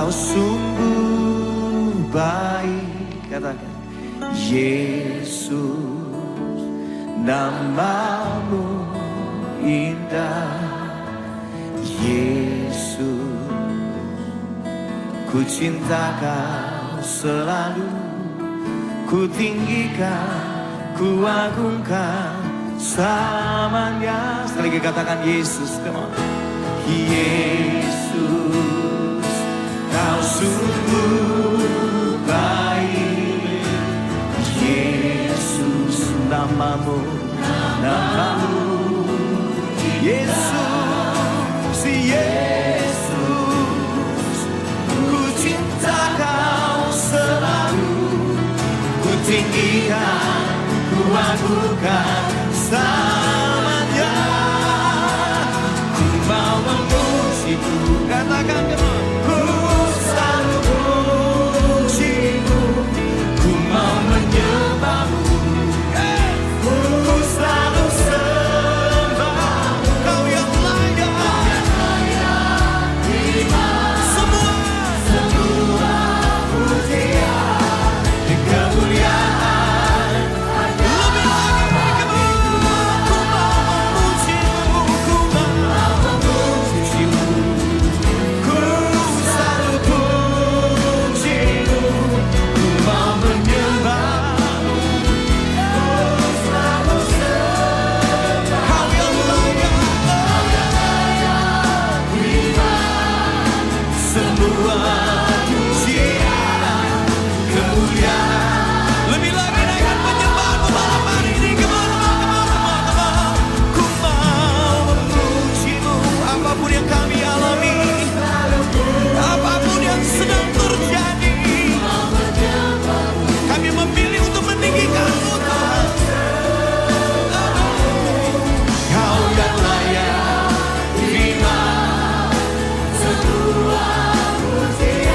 Kau sungguh baik, katakan Yesus, namamu indah. Yesus, ku cinta kau selalu, ku tinggikan, ku agungkan selamanya. Sekali lagi katakan Yesus, come on. Yesus, kau sungguh baik. Yesus, namamu, namamu. Yesus, Yesus, ku cinta kau selalu, ku tinggikan, ku agungkan selamanya. Ku mau memujimu, katakan ku selalu memujimu. Ku mau menyembahmu, ku selalu sembah. Kau yang layak terima semua pujian dan kemuliaan. Lebih lagi ku mau memujimu, ku mau memujimu. Ku selalu pujimu, ku mau menyembahmu, ku selalu sembah. Kau yang layak terima semua pujian, kemuliaan. Lebih lagi naikkan penyembahmu malam hari ini. Come on, ku mau memujimu. Apapun yang kami alami, apapun yang sedang terjadi, kami memilih untuk meninggikan-Mu, Tuhan. Kau yang layak terima semua pujian.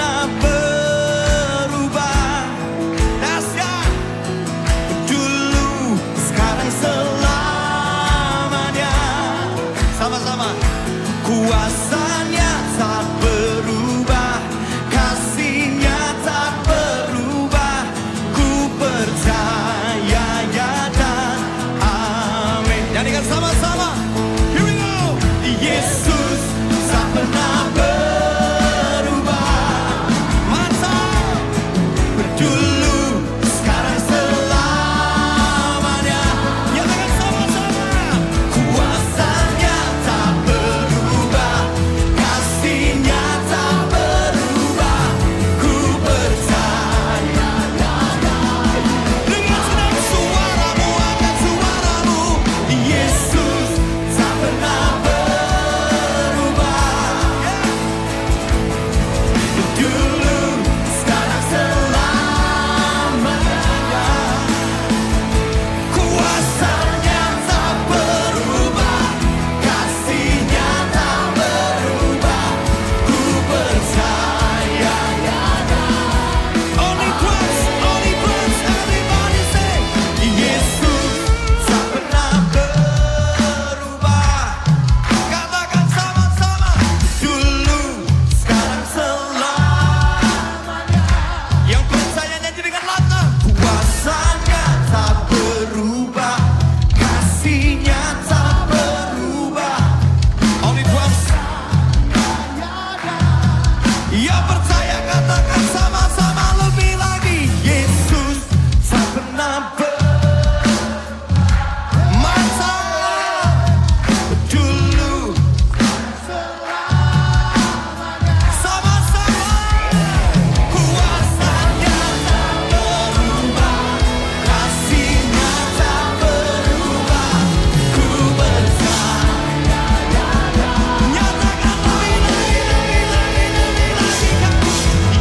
pernah berubah. Dahsyat. Dulu, sekarang, selamanya. Sama-sama. Kuasanya tak berubah, kasihnya tak berubah. Ku percaya ya dan amin. Nyanyikan sama-sama. Here we go. Yesus tak pernah berubah. Mantap. Dulu, sekarang, selamanya. Nyatakan sama-sama. Kuasanya tak berubah, kasihnya tak berubah. Ku percaya. Dengan senang suaramu, angkat suaramu. Yesus tak pernah berubah. Dulu, sekarang, selamanya. Kuasanya tak berubah, kasihnya tak berubah. Ku percaya. Only Christ, everybody say. Yesus tak pernah berubah. Katakan sama-sama. Dulu, sekarang, selamanya. Yang percaya nyanyi dengan lantang. Kuasanya tak berubah, kasihnya tak berubah. Only Christ. Yang percaya katakan sama-sama lebih lagi. Yesus tak pernah bermasalah. Dulu, sama-sama. Kuasanya tak berubah, kasihnya tak berubah. Ku percaya. Nyatakan lagi.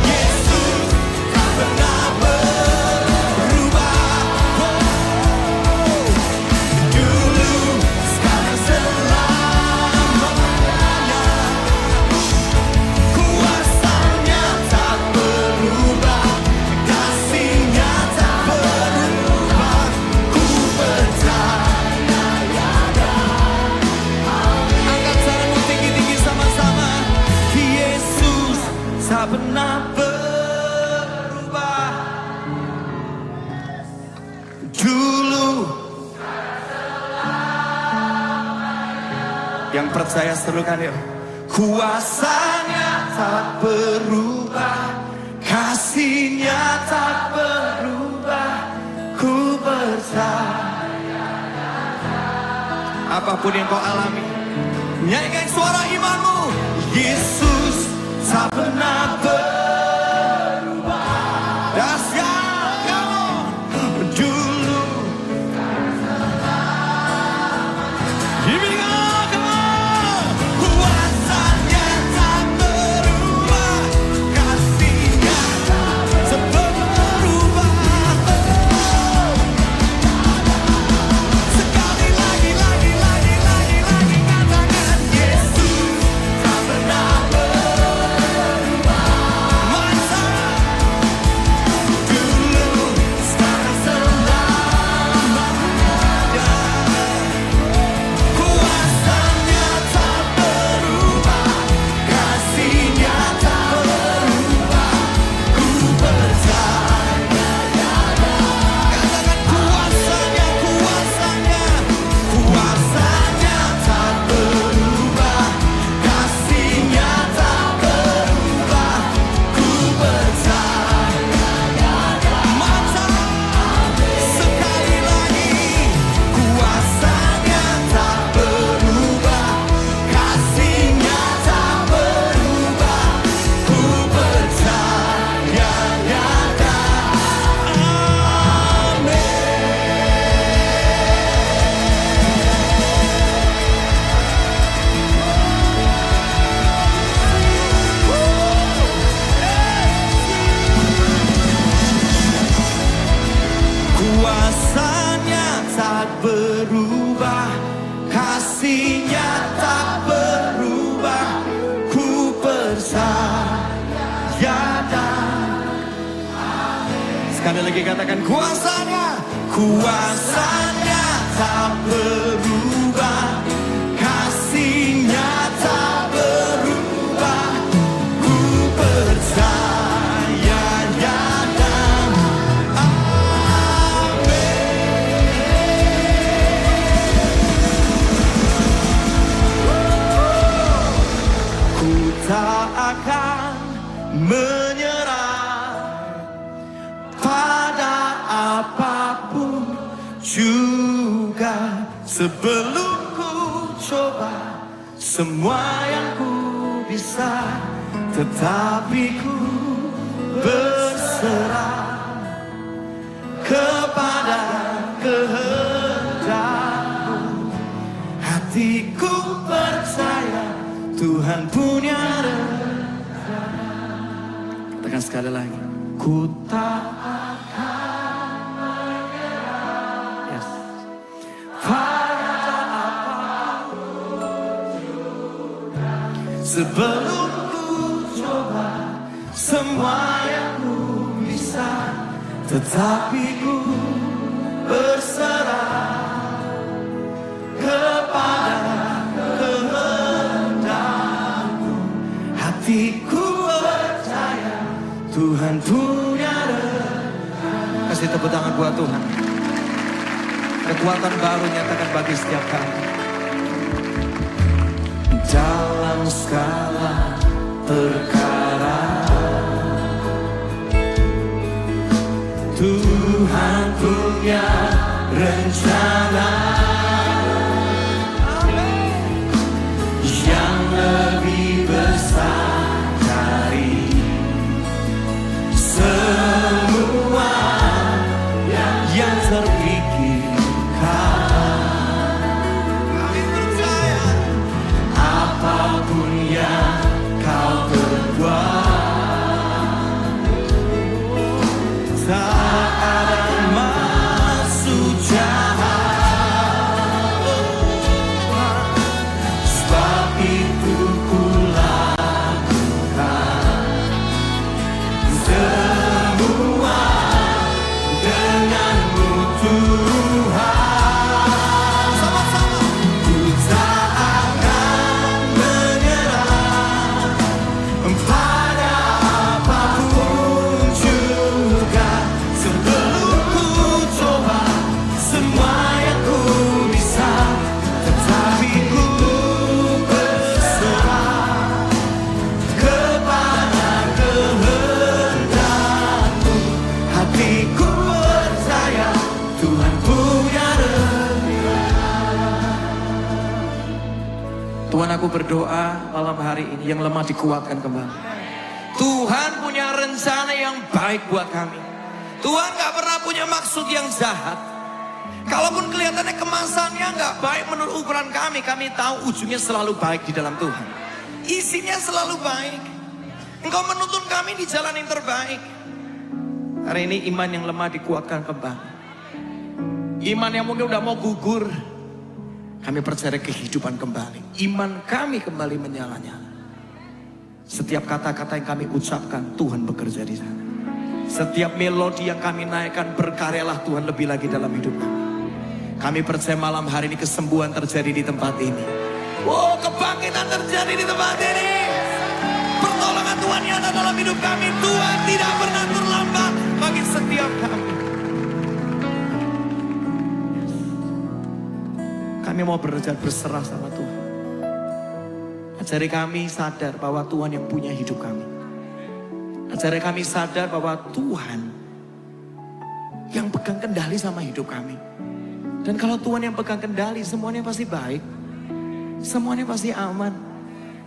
Yesus tak pernah berubah. Dulu, sekarang, selamanya. Kuasanya tak berubah, kasihnya tak berubah. Ku percaya. Angkat tanganmu tinggi-tinggi sama-sama. Yesus tak pernah berubah. Dulu. Yang percaya serukan yuk. Kuasanya tak berubah, kasihnya tak berubah. Ku percaya. Apapun yang kau alami, nyanyikan suara imanmu. Yesus tak pernah berubah. Dahsyat, come on. Dulu. Here we go, come on. Kuasanya tak berubah, kasihnya tak berubah. Sekali lagi katakan. Yesus tak pernah berubah. Sekali lagi katakan kuasanya. Kuasanya tak berubah, kasihnya tak berubah. Ku percaya dan ku tak akan menyerah pada apapun juga, sebelum ku coba semua yang ku bisa, tetapi ku berserah kepada kehendakmu. Hatiku percaya Tuhan punya rencana. Katakan sekali lagi. Ku tak akan menyerah. Yes. Pada apapun juga, sebelum ku coba semua yang ku bisa, tetapi ku berserah kepada kehendakmu. Hatiku percaya Tuhan punya rencana. Kasih tepuk tangan buat Tuhan. Kekuatan baru nyatakan bagi setiap kami. Dalam segala perkara Tuhan punya rencana yang lebih besar dari semua yang terpikirkan. Kami percaya apapun yang kau perbuat, tak ada maksud jahat. Sebab itu ku lakukan semua denganmu Tuhan. Sama-sama. Ku tak akan menyerah pada apapun juga, sebelum ku coba semua yang ku bisa, tetapi ku berserah kepada kehendakmu. Hatiku percaya Tuhan punya rencana. Tuhan, aku berdoa malam hari ini yang lemah dikuatkan kembali. Tuhan punya rencana yang baik buat kami. Tuhan gak pernah punya maksud yang jahat. Kalaupun kelihatannya kemasannya gak baik menurut ukuran kami tahu ujungnya selalu baik di dalam Tuhan. Isinya selalu baik. Engkau menuntun kami di jalan yang terbaik. Hari ini iman yang lemah dikuatkan kembali. Iman yang mungkin udah mau gugur, kami percaya kehidupan kembali. Iman kami kembali menyala-nyala. Setiap kata-kata yang kami ucapkan, Tuhan bekerja di sana. Setiap melodi yang kami naikkan, berkaryalah Tuhan lebih lagi dalam hidup kami. Kami percaya malam hari ini kesembuhan terjadi di tempat ini. Oh, kebangkitan terjadi di tempat ini. Pertolongan Tuhan nyata dalam hidup kami. Tuhan tidak pernah terlambat bagi setiap kami. Kami mau berserah sama Tuhan. Ajari kami sadar bahwa Tuhan yang punya hidup kami. Ajari kami sadar bahwa Tuhan yang pegang kendali sama hidup kami. Dan kalau Tuhan yang pegang kendali, semuanya pasti baik. Semuanya pasti aman.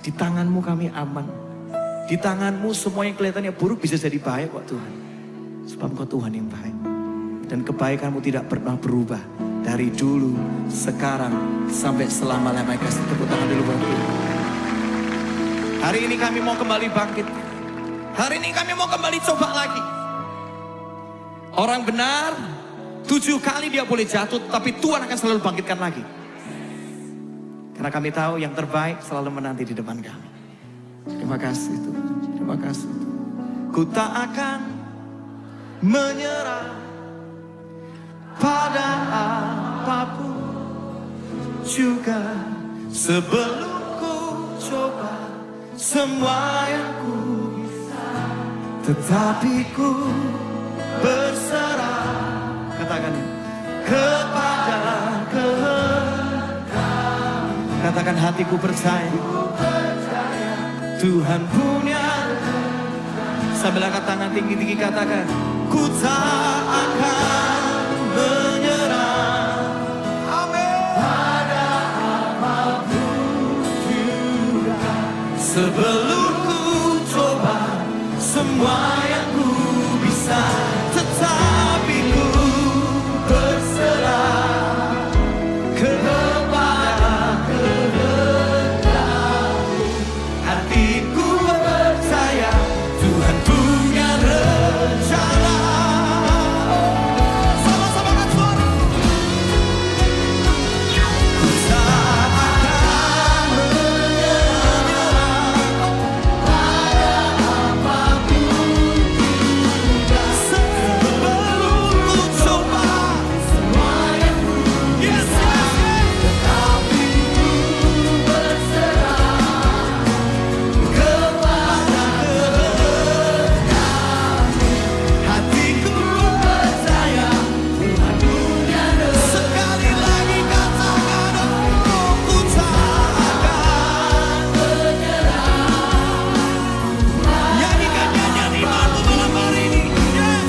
Di tangan-Mu kami aman. Di tangan-Mu semua yang kelihatannya buruk bisa jadi baik kok Tuhan. Sebab Engkau Tuhan yang baik. Dan kebaikan-Mu tidak pernah berubah. Dari dulu, sekarang, sampai selama-lamanya. Kasih tepuk tangan dulu buat Tuhan. Hari ini kami mau kembali bangkit. Hari ini kami mau kembali coba lagi. Orang benar 7 kali dia boleh jatuh, tapi Tuhan akan selalu bangkitkan lagi. Karena kami tahu yang terbaik selalu menanti di depan kami. Terima kasih Tuhan. Terima kasih Tuhan. Ku tak akan menyerah pada apapun juga, sebelum ku coba semua yang ku bisa, tetapi ku berserah, katakan, kepada kehendak. Katakan, hatiku percaya Tuhan punya. Sambil angkat tangan tinggi-tinggi, katakan, ku tak akan menyerah. Amin. Pada apapun juga, sebelum ku coba semua yang ku bisa, tetapi ku berserah kepada kehendak-Mu. Hatiku percaya Tuhan punya rencana. Sama-sama kan suara. Ku tak akan menyerah pada apapun juga, sebelum ku coba semua yang ku bisa, tetapi ku berserah kepada kehendak-Mu. Hatiku percaya Tuhan punya rencana. Sekali lagi katakan, oh, ku tak akan menyerah. Nyanyikan nyanyian imanmu malam hari ini. Yes.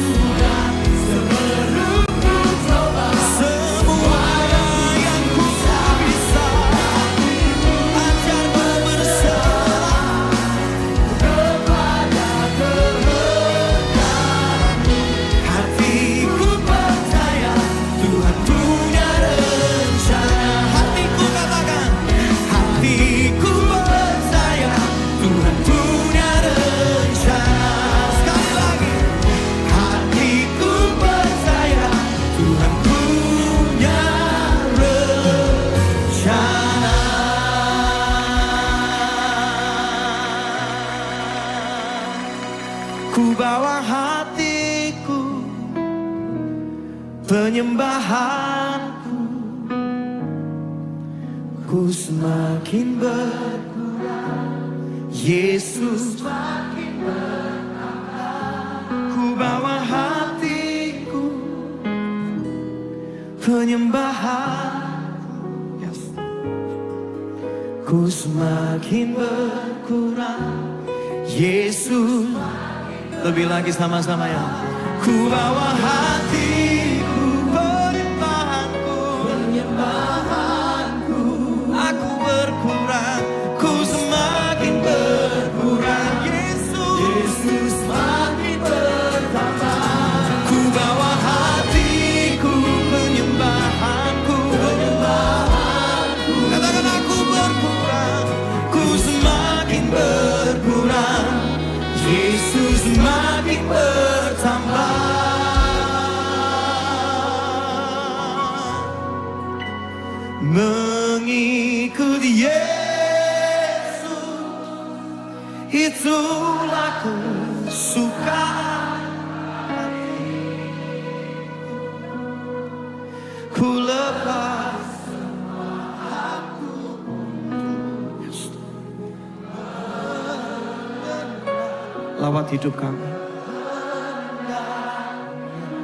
Sebelum ku coba semua yang ku bisa, ajarku berserah kepada kehendak-Mu. Hatiku percaya Tuhan punya rencana. Hatiku katakan, hatiku percaya Tuhan punya rencana. Sekali lagi, hatiku percaya Tuhan punya rencana. Ku bawa hatiku, penyembahanku, ku semakin berkurang, Yesus makin bertambah. Ku bawa hatiku, penyembahanku, yes. Ku semakin berkurang, Yesus. Lebih lagi sama-sama ya. Ku bawa hatiku, penyembahanku, aku berkurang, ku semakin berkurang, Yesus makin bertambah. Ku bawa hatiku, penyembahanku, katakan, aku berkurang, ku semakin berkurang, Yesus makin bertambah. Mengikuti Yesus, itulah kesukaan ku. Lepas semua aku, lawat hidup kami.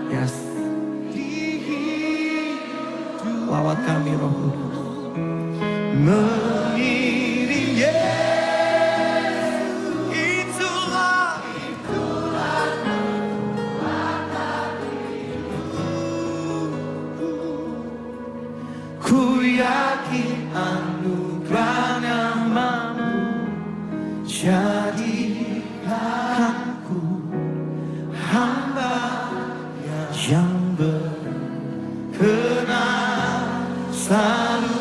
Yes. Lawat kami, Roh Kudus. Mengiring Yesus, itulah kekuatan hidupku. Ku yakin anugerahnya mampu jadikanku hamba yang berkenan selalu.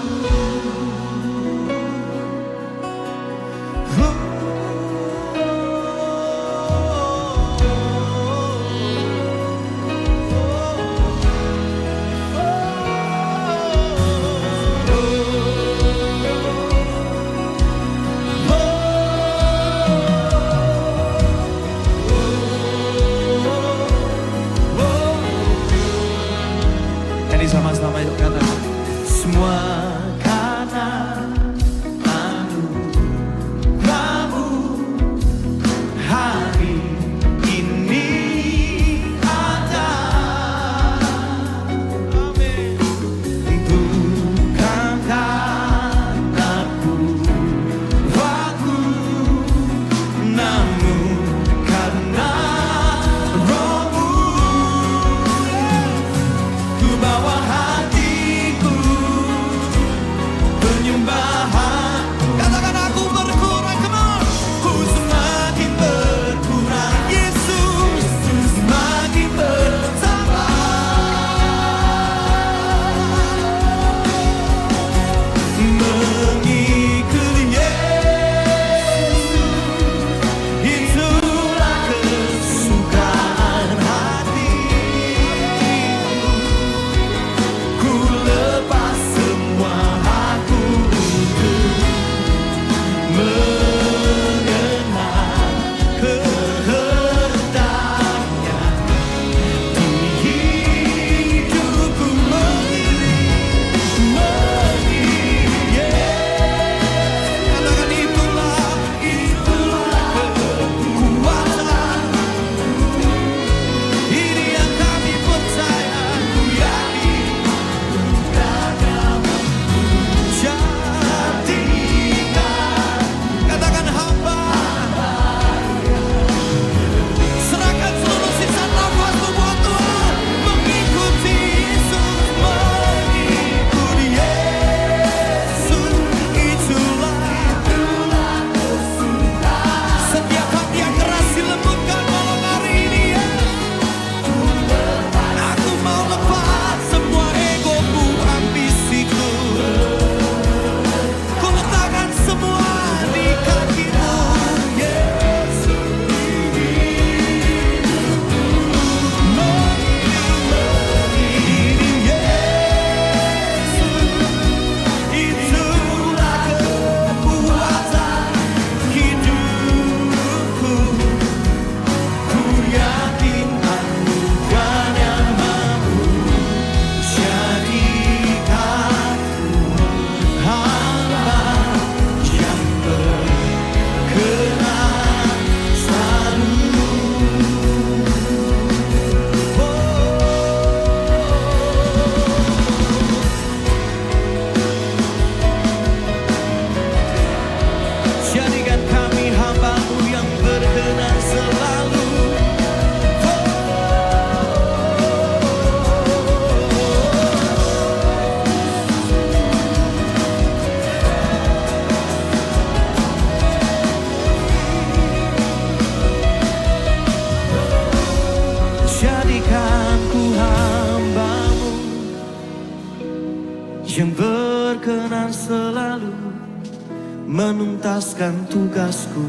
menuntaskan tugasku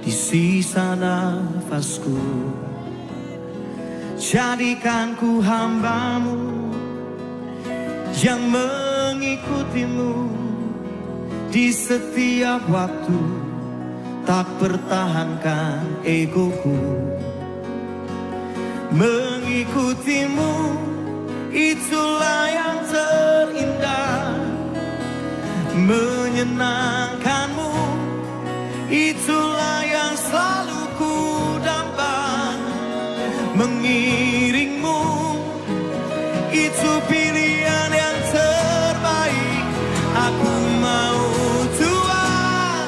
di sisa nafasku. Jadikan ku hambamu yang mengikutimu di setiap waktu, tak pertahankan egoku. Mengikutimu itulah yang terindah, menyenangkanmu itulah yang selalu ku damba. Mengiringmu itu pilihan yang terbaik. Aku mau Tuhan,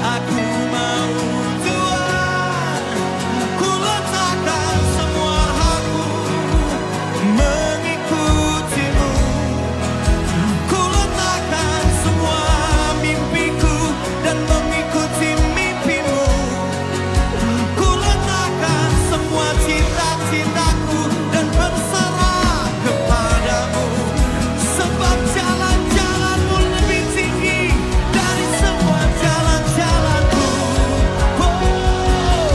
aku mau Tuhan. Ku letakkan semua hakku mengikutimu. Ku letakkan semua mimpiku dan mengikuti mimpimu. Ku letakkan semua cita-citaku dan berserah kepadamu. Sebab jalan-jalanmu lebih tinggi dari semua jalan-jalanku. Oh,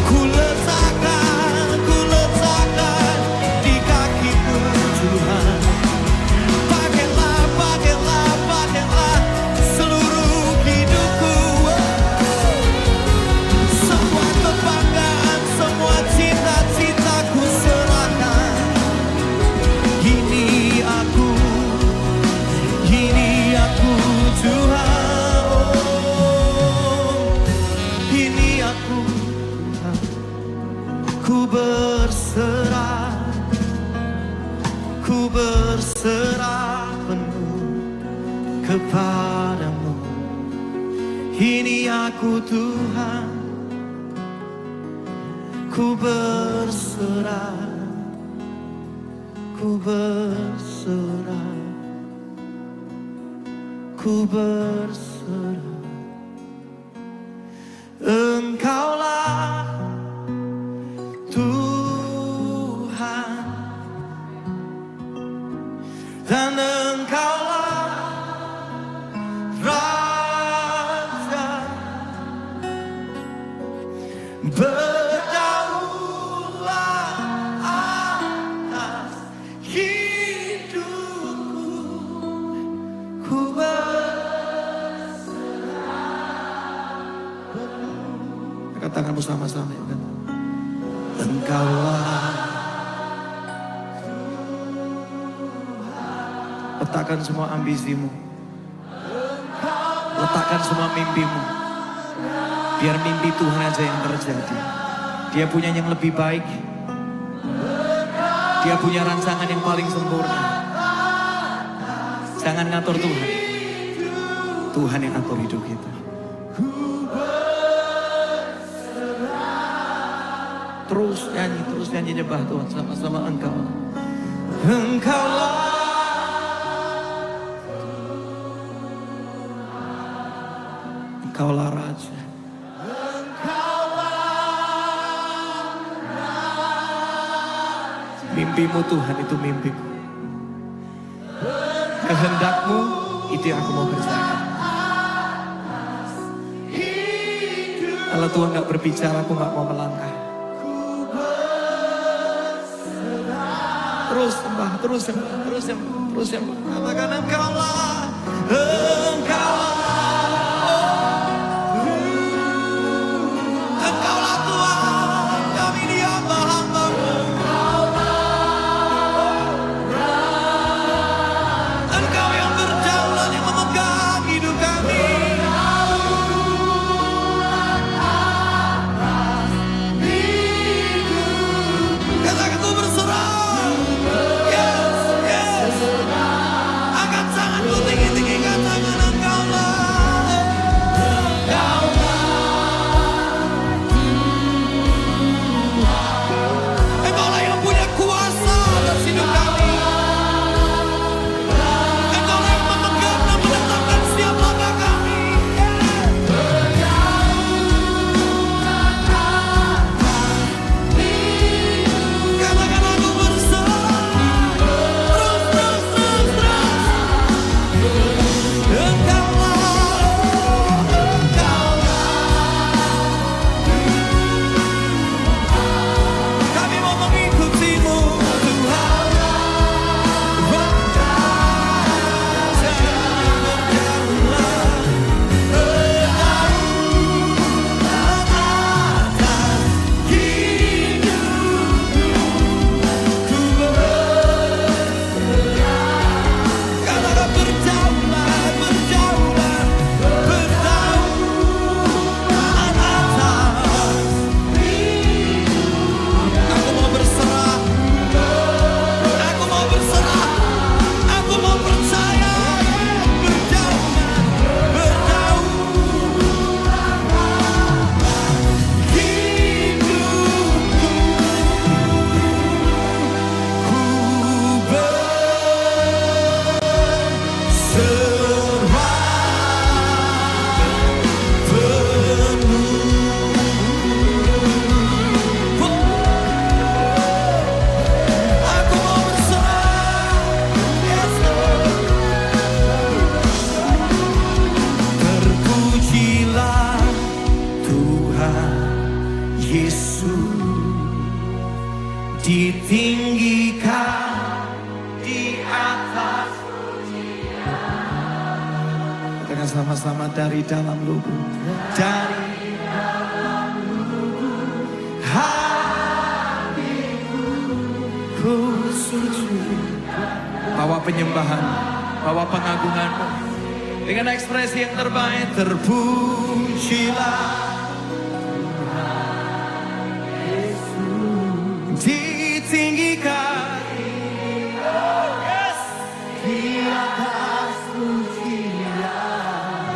ku letakkan di kakimu Tuhan. Pakailah seluruh hidupku. Semua kebanggaan, semua cita-citaku serahkan. Ini aku Tuhan. Oh, ini aku Tuhan. Ku berserah penuh kepadamu. Ini aku Tuhan. Ku berserah, ku berserah, ku berserah. Engkaulah Tuhan, dan Engkaulah Raja. Berdaulat atas hidupku. Ku berserah. Katakan bersama-sama ya kan? Engkaulah Tuhan. Letakkan semua ambisimu, letakkan semua mimpimu. Biar mimpi Tuhan aja yang terjadi. Dia punya yang lebih baik. Dia punya rancangan yang paling sempurna. Jangan ngatur Tuhan. Tuhan yang atur hidup kita. Terus nyanyi nyembah Tuhan sama-sama. Engkaulah Raja. Mimpimu Tuhan itu mimpiku. Kehendakmu itu yang aku mau kerjakan. Kalau Tuhan gak berbicara, aku gak mau melangkah. Terus sembah. Katakan Engkaulah Tuhan, kami di hamba-hamba-Mu. Engkau yang berdaulat, yang memegang hidup kami. Katakan ku berserah. Yes. Angkat tanganmu tinggi-tinggi, katakan Katakan sama-sama, dari dalam lubuk. Dari hatiku ku sujud. Bawa penyembahan, bawa pengagunganmu dengan ekspresi yang terbaik. Terpujilah ditinggikan, yes, di atas pujian.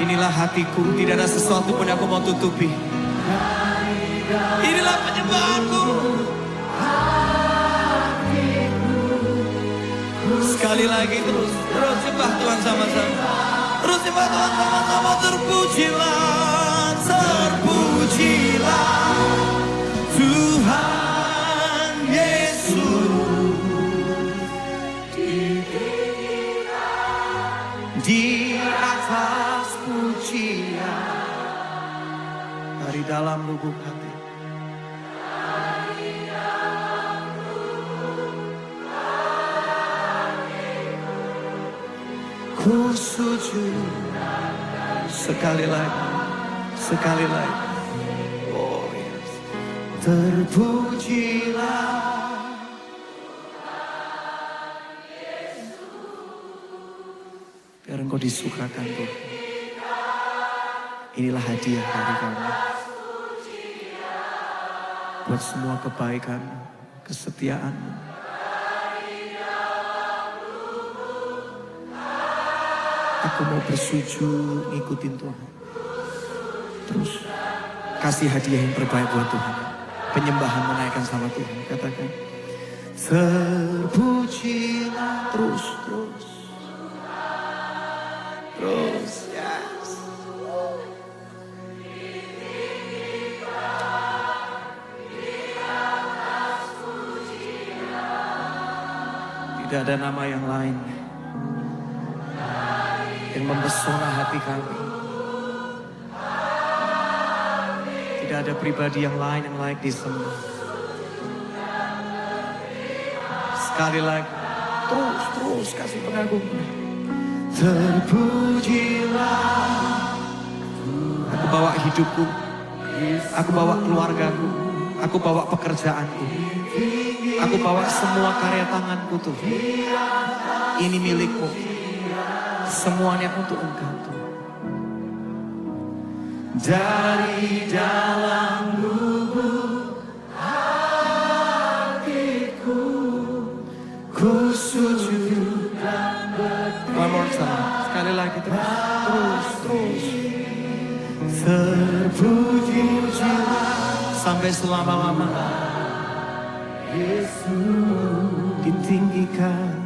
Inilah hatiku, tidak ada sesuatu pun yang aku mau tutupi. Inilah penyembahanku. Sekali lagi, terus sembah Tuhan sama-sama. Terus sembah Tuhan sama-sama. Terpujilah, terpujilah Tuhan Yesus. Di atas pujian, dari dalam lubuk hati. Ku sujud. Sekali lagi, sekali lagi. Oh yes. Terpujilah biar engkau disukakan Tuhan. Inilah hadiah dari kami buat semua kebaikan, kesetiaan. Aku mau bersujud ngikutin Tuhan. Terus kasih hadiah yang terbaik buat Tuhan. Penyembahan menaikkan sama Tuhan. Katakan, terpujilah. Terus, terus. Terus, yes. Tidak ada nama yang lain yang mempesona hati kami. Tidak ada pribadi yang lain yang layak disembah. Sekali lagi, terus kasih pengagungan. Terpujilah. Aku bawa hidupku, aku bawa keluargaku, aku bawa pekerjaanku, aku bawa semua karya tanganku Tuhan. Ini milikmu. Semuanya untuk Engkau Tuhan. Dari dalam lubuk hatiku ku sujud dan berterima. One more time. Sekali lagi, terus. Terpujilah sampai selama-lamanya. Yesus ditinggikan.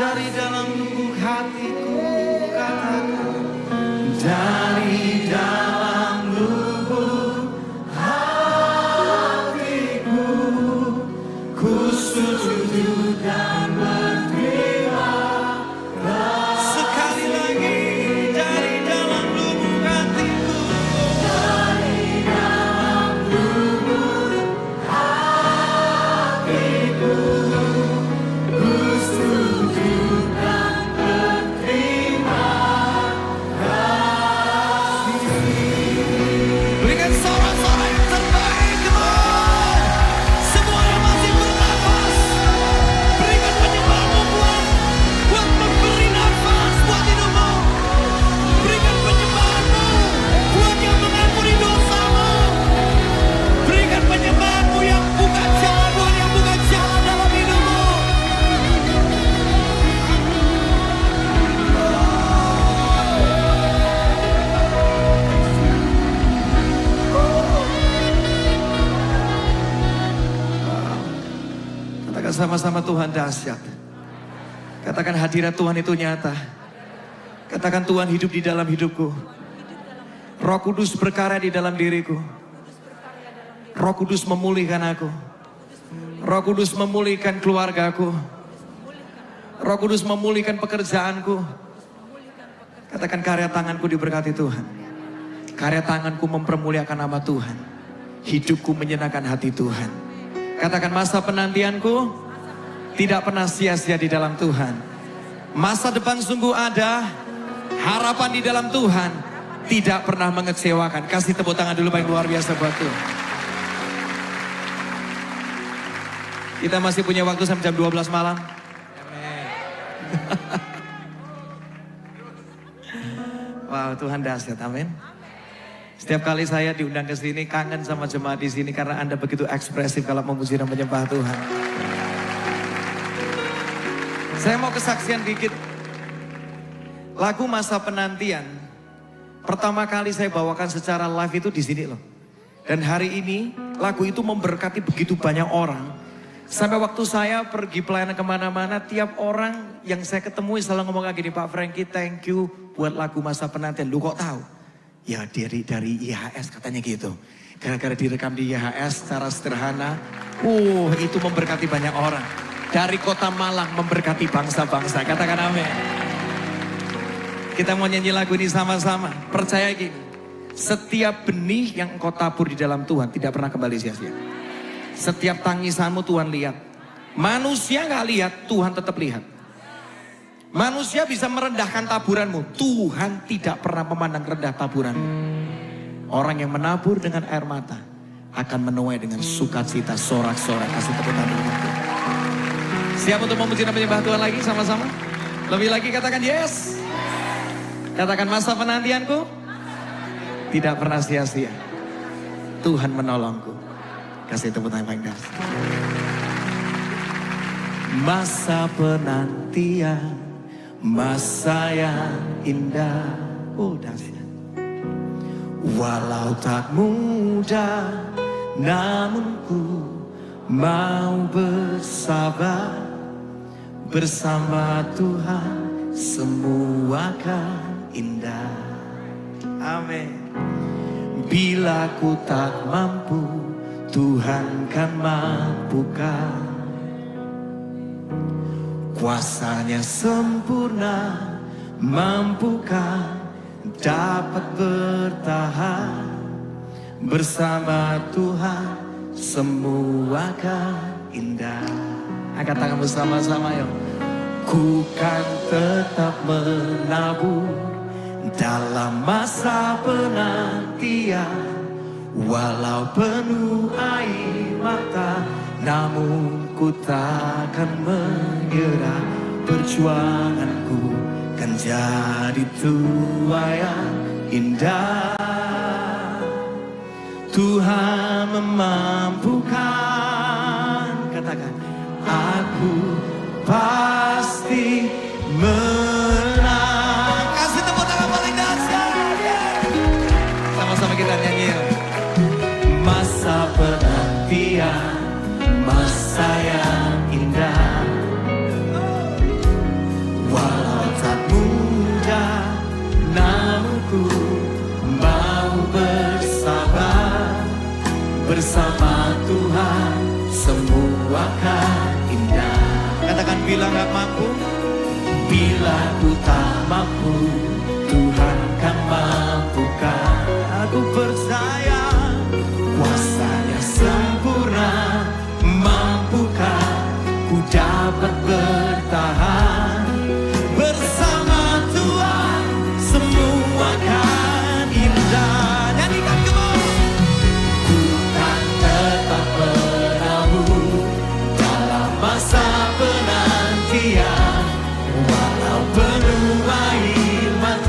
Dari dalam lubuk hatiku katakan, dari dalam lubuk hatiku ku sujud dan berterima kasih. Sekali lagi, dari dalam lubuk hatiku, dari dalam lubuk hatiku ku sujud dan berterima kasih. Berikan sorak-sorak yang terbaik, come on. Semua yang masih bernafas, berikan penyembahanmu buat memberi nafas buat hidupmu. Berikan penyembahanmu buat yang mengampuni dosamu. Berikan penyembahanmu yang buka jalan buat yang buka jalan dalam hidupmu. Katakan sama-sama, Tuhan dahsyat. Katakan hadirat Tuhan itu nyata. Katakan Tuhan hidup di dalam hidupku. Roh Kudus berkarya di dalam diriku. Roh Kudus memulihkan aku. Roh Kudus memulihkan keluargaku. Roh Kudus memulihkan pekerjaanku. Katakan, karya tanganku diberkati Tuhan. Karya tanganku mempermuliakan nama Tuhan. Hidupku menyenangkan hati Tuhan. Katakan, masa penantianku tidak pernah sia-sia di dalam Tuhan. Masa depan sungguh ada. Harapan di dalam Tuhan tidak pernah mengecewakan. Kasih tepuk tangan dulu paling luar biasa buat Tuhan. Kita masih punya waktu sampai jam 12 malam. Wow, Tuhan dahsyat, amin. Setiap kali saya diundang ke sini, kangen sama jemaat di sini karena Anda begitu ekspresif kalau memuji dan menyembah Tuhan. Saya mau kesaksian dikit. Lagu Masa Penantian pertama kali saya bawakan secara live itu di sini loh. Dan hari ini lagu itu memberkati begitu banyak orang. Sampai waktu saya pergi pelayanan kemana-mana, tiap orang yang saya ketemu selalu ngomong kayak gini, Pak Frankie, thank you buat lagu Masa Penantian. Lu kok tahu? Ya dari IHS katanya gitu. Gara-gara direkam di IHS secara sederhana, itu memberkati banyak orang. Dari kota Malang memberkati bangsa-bangsa. Katakan amin. Kita mau nyanyi lagu ini sama-sama. Percaya gini, setiap benih yang engkau tabur di dalam Tuhan tidak pernah kembali sia-sia. Setiap tangisanmu Tuhan lihat. Manusia gak lihat, Tuhan tetap lihat. Manusia bisa merendahkan taburanmu, Tuhan tidak pernah memandang rendah taburanmu. Orang yang menabur dengan air mata akan menuai dengan sukacita, sorak-sorak. Kasih tepuk tangan dulu. Siap untuk memuji dan menyembah Tuhan lagi sama-sama? Lebih lagi katakan yes. Katakan, masa penantianku tidak pernah sia-sia. Tuhan menolongku. Kasih tepuk tangan paling dahsyat. Masa penantian, masa yang indah. Dahsyat. Walau tak mudah, namun ku mau bersabar. Bersama Tuhan semua akan indah. Amin. Bila ku tak mampu, Tuhan kan mampukan. Kuasanya sempurna, mampukan dapat bertahan. Bersama Tuhan semua akan indah. Angkat tangan bersama-sama yuk. Ku kan tetap menabur dalam masa penantian. Walau penuh air mata, namun ku takkan menyerah. Perjuanganku kan jadi tuaian indah. Tuhan memampukan. Katakan, aku pasti menang. Kasih tepuk tangan paling dahsyat. Sama-sama kita nyanyi ya. Masa penantian, masa yang indah. Walau tak mudah, namun ku mau bersabar. Bersama Tuhan semua akan indah. Katakan, bila gak mampu, bila ku tak mampu, Tuhan kan mampukan. Aku percaya kuasanya sempurna, mampukan ku dapat bertahan. Bersama Tuhan semua akan indah. Nyanyikan kembali. Ku kan tetap menabur dalam masa penantian. Walau penuh air mata,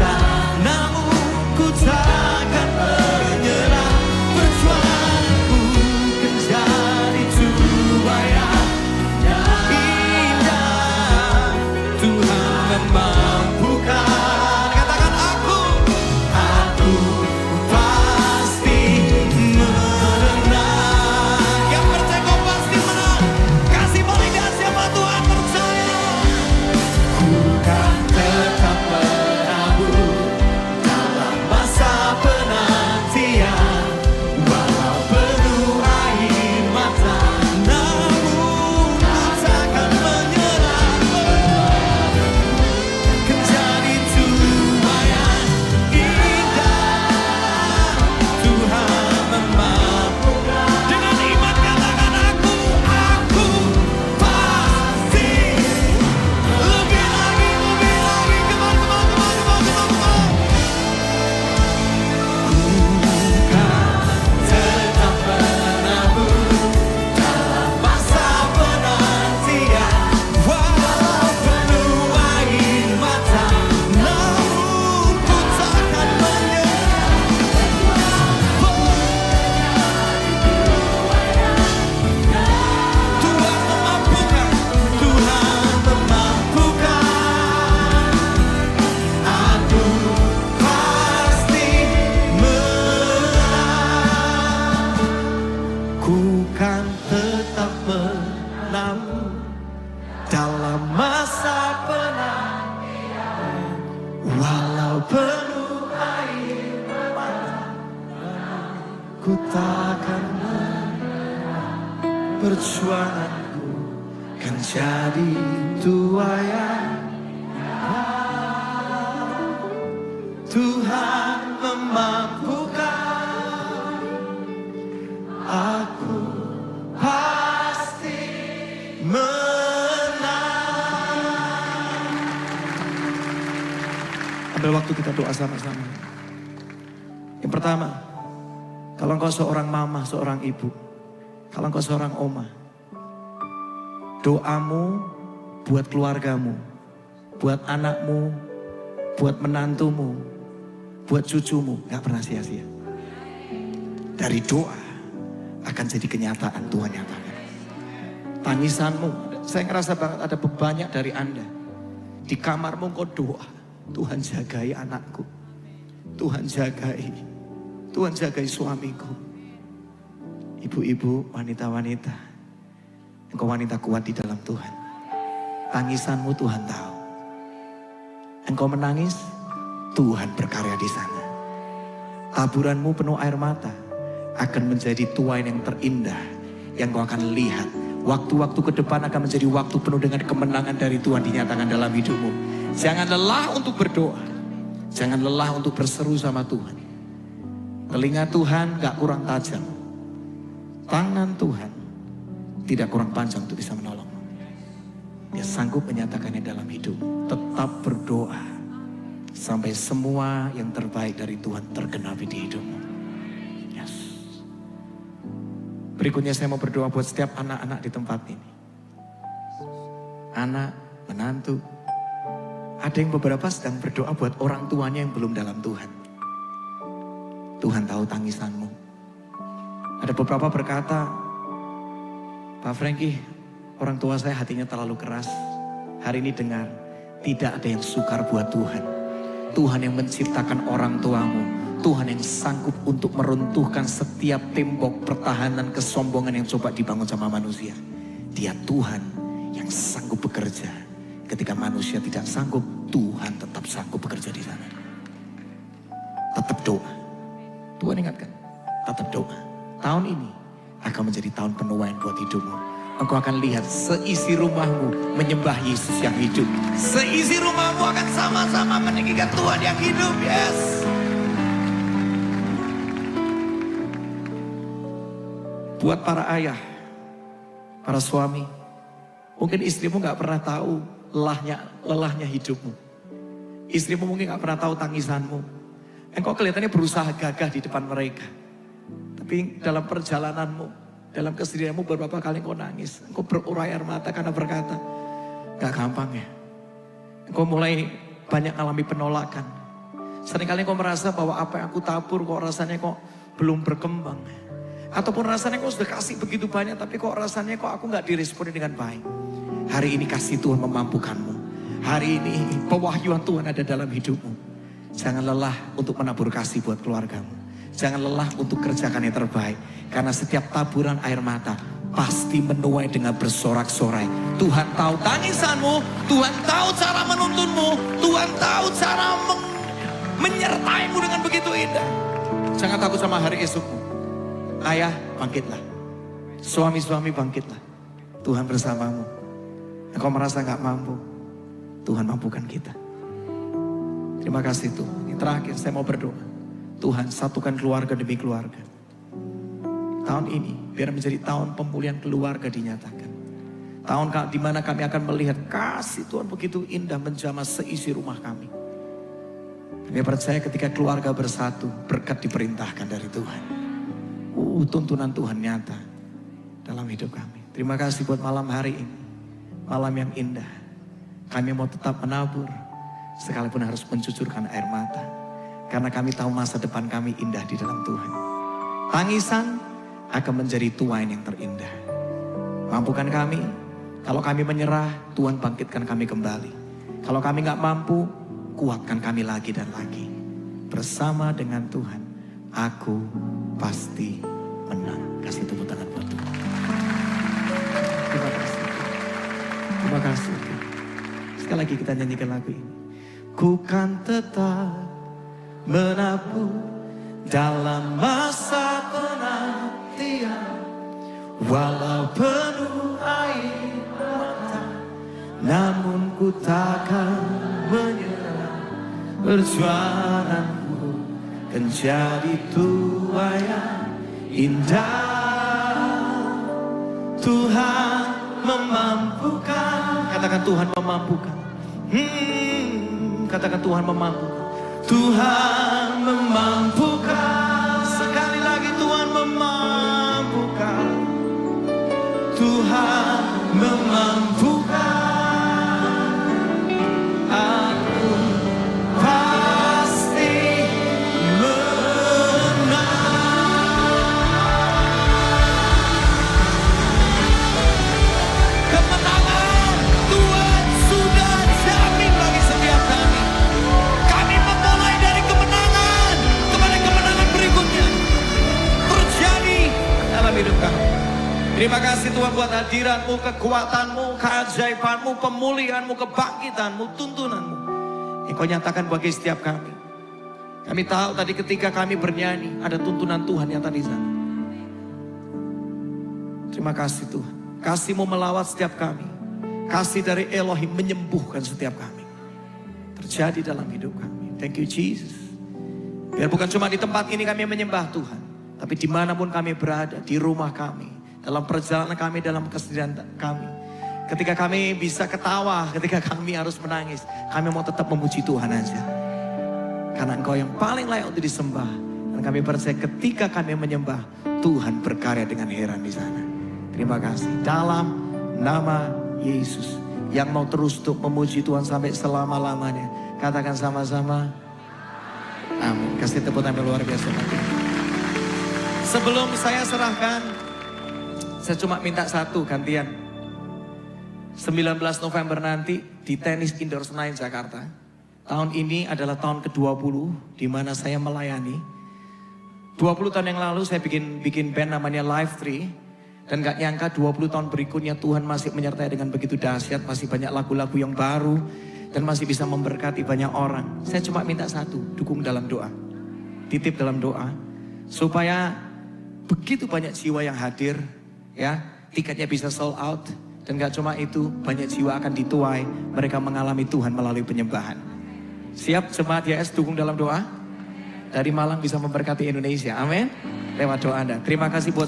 tetap menang dalam masa penantian. Walau penuh air mata, ku takkan menyerah. Perjuanganku kan jadi tuayan. Tuhan memampukan, aku pasti menang. Ambil waktu kita doa sama-sama. Yang pertama, kalau engkau seorang mama, seorang ibu, kalau engkau seorang oma, doamu buat keluargamu, buat anakmu, buat menantumu, buat cucumu, gak pernah sia-sia. Dari doa akan jadi kenyataan Tuhan nyatakan. Tangisanmu, saya ngerasa banget ada banyak dari Anda. Di kamarmu kau doa, Tuhan jagai anakku, Tuhan jagai suamiku. Ibu-ibu, wanita-wanita, engkau wanita kuat di dalam Tuhan. Tangisanmu Tuhan tahu. Engkau menangis, Tuhan berkarya di sana. Taburanmu penuh air mata akan menjadi tuain yang terindah yang kau akan lihat. Waktu-waktu ke depan akan menjadi waktu penuh dengan kemenangan dari Tuhan dinyatakan dalam hidupmu. Jangan lelah untuk berdoa. Jangan lelah untuk berseru sama Tuhan. Telinga Tuhan gak kurang tajam. Tangan Tuhan tidak kurang panjang untuk bisa menolongmu. Dia sanggup menyatakannya dalam hidupmu. Tetap berdoa sampai semua yang terbaik dari Tuhan tergenapi di hidupmu. Yes. Berikutnya saya mau berdoa buat setiap anak-anak di tempat ini. Anak, menantu. Ada yang beberapa sedang berdoa buat orang tuanya yang belum dalam Tuhan. Tuhan tahu tangisanmu. Ada beberapa berkata, Pak Frankie, orang tua saya hatinya terlalu keras. Hari ini dengar, tidak ada yang sukar buat Tuhan. Tuhan yang menciptakan orang tuamu. Tuhan yang sanggup untuk meruntuhkan setiap tembok pertahanan kesombongan yang coba dibangun sama manusia. Dia Tuhan yang sanggup bekerja. Ketika manusia tidak sanggup, Tuhan tetap sanggup bekerja di sana. Tetap doa. Tuhan ingatkan, tetap doa. Tahun ini akan menjadi tahun penuaian buat hidupmu. Engkau akan lihat seisi rumahmu menyembah Yesus yang hidup. Seisi rumahmu akan sama-sama meninggikan Tuhan yang hidup. Yes. Buat para ayah, para suami, mungkin istrimu gak pernah tahu lelahnya hidupmu. Istrimu mungkin gak pernah tahu tangisanmu. Engkau kelihatannya berusaha gagah di depan mereka. Tapi dalam perjalananmu, dalam kesendirianmu beberapa kali engkau nangis. Engkau berurai air mata karena berkata, gak gampang ya. Engkau mulai banyak alami penolakan. Seringkali engkau merasa bahwa apa yang aku tabur kok rasanya kok belum berkembang. Ataupun rasanya kok sudah kasih begitu banyak tapi kok rasanya kok aku gak diresponi dengan baik. Hari ini kasih Tuhan memampukanmu. Hari ini pewahyuan Tuhan ada dalam hidupmu. Jangan lelah untuk menabur kasih buat keluargamu. Jangan lelah untuk kerjakan yang terbaik. Karena setiap taburan air mata pasti menuai dengan bersorak-sorai. Tuhan tahu tangisanmu. Tuhan tahu cara menuntunmu. Tuhan tahu cara menyertaimu dengan begitu indah. Jangan takut sama hari esokmu. Ayah, bangkitlah. Suami-suami, bangkitlah. Tuhan bersamamu. Engkau merasa gak mampu, Tuhan mampukan kita. Terima kasih Tuhan. Yang terakhir saya mau berdoa. Tuhan satukan keluarga demi keluarga. Tahun ini biar menjadi tahun pemulihan keluarga dinyatakan. Tahun di mana kami akan melihat kasih Tuhan begitu indah menjamah seisi rumah kami. Kami percaya ketika keluarga bersatu, berkat diperintahkan dari Tuhan. Tuntunan Tuhan nyata dalam hidup kami. Terima kasih buat malam hari ini. Malam yang indah. Kami mau tetap menabur sekalipun harus mencucurkan air mata. Karena kami tahu masa depan kami indah di dalam Tuhan. Tangisan akan menjadi tuain yang terindah. Mampukan kami. Kalau kami menyerah, Tuhan bangkitkan kami kembali. Kalau kami gak mampu, kuatkan kami lagi dan lagi. Bersama dengan Tuhan, aku pasti menang. Kasih tepuk tangan buat Tuhan. Terima kasih. Sekali lagi kita nyanyikan lagu ini. Ku kan tetap menabur dalam masa penantian, walau penuh air mata, namun ku takkan menyerah. Perjuanganku kan jadi tuai yang indah. Tuhan memampukan. Katakan Tuhan memampukan. Katakan Tuhan memampukan. Tuhan memampukan. Sekali lagi Tuhan memampukan. Tuhan memampukan. Aku pasti kemenangan Tuhan sudah jamin bagi setiap kami. Kami memulai dari kemenangan kepada kemenangan berikutnya terjadi dalam hidup kami. Terima kasih Tuhan buat hadirat-Mu, kekuatan-Mu, keajaiban-Mu, pemulihan-Mu, kebangkitan-Mu, tuntunan-Mu yang Kau nyatakan bagi setiap kami. Kami tahu tadi ketika kami bernyanyi ada tuntunan Tuhan yang tadi sana. Terima kasih Tuhan. Kasih-Mu melawat setiap kami. Kasih dari Elohim menyembuhkan setiap kami. Terjadi dalam hidup kami. Thank you Jesus. Biar bukan cuma di tempat ini kami menyembah Tuhan, tapi dimanapun kami berada, di rumah kami, dalam perjalanan kami, dalam kesedihan kami. Ketika kami bisa ketawa, ketika kami harus menangis, kami mau tetap memuji Tuhan aja. Karena Engkau yang paling layak untuk disembah. Dan kami percaya ketika kami menyembah, Tuhan berkarya dengan heran di sana. Terima kasih. Dalam nama Yesus yang mau terus untuk memuji Tuhan sampai selama-lamanya. Katakan sama-sama. Amin. Kasih tepuk tangan luar biasa. Sebelum saya serahkan, saya cuma minta satu gantian. 19 November nanti di Tenis Indoor Senayan Jakarta. Tahun ini adalah tahun ke-20 di mana saya melayani. 20 tahun yang lalu saya bikin band namanya Live 3. Dan gak nyangka 20 tahun berikutnya Tuhan masih menyertai dengan begitu dahsyat. Masih banyak lagu-lagu yang baru. Dan masih bisa memberkati banyak orang. Saya cuma minta satu, dukung dalam doa. Titip dalam doa. Supaya begitu banyak jiwa yang hadir. Ya, tiketnya bisa sold out. Dan gak cuma itu, banyak jiwa akan dituai. Mereka mengalami Tuhan melalui penyembahan. Siap jemaat YS dukung dalam doa? Dari Malang bisa memberkati Indonesia, amin. Lewat doa Anda. Terima kasih buat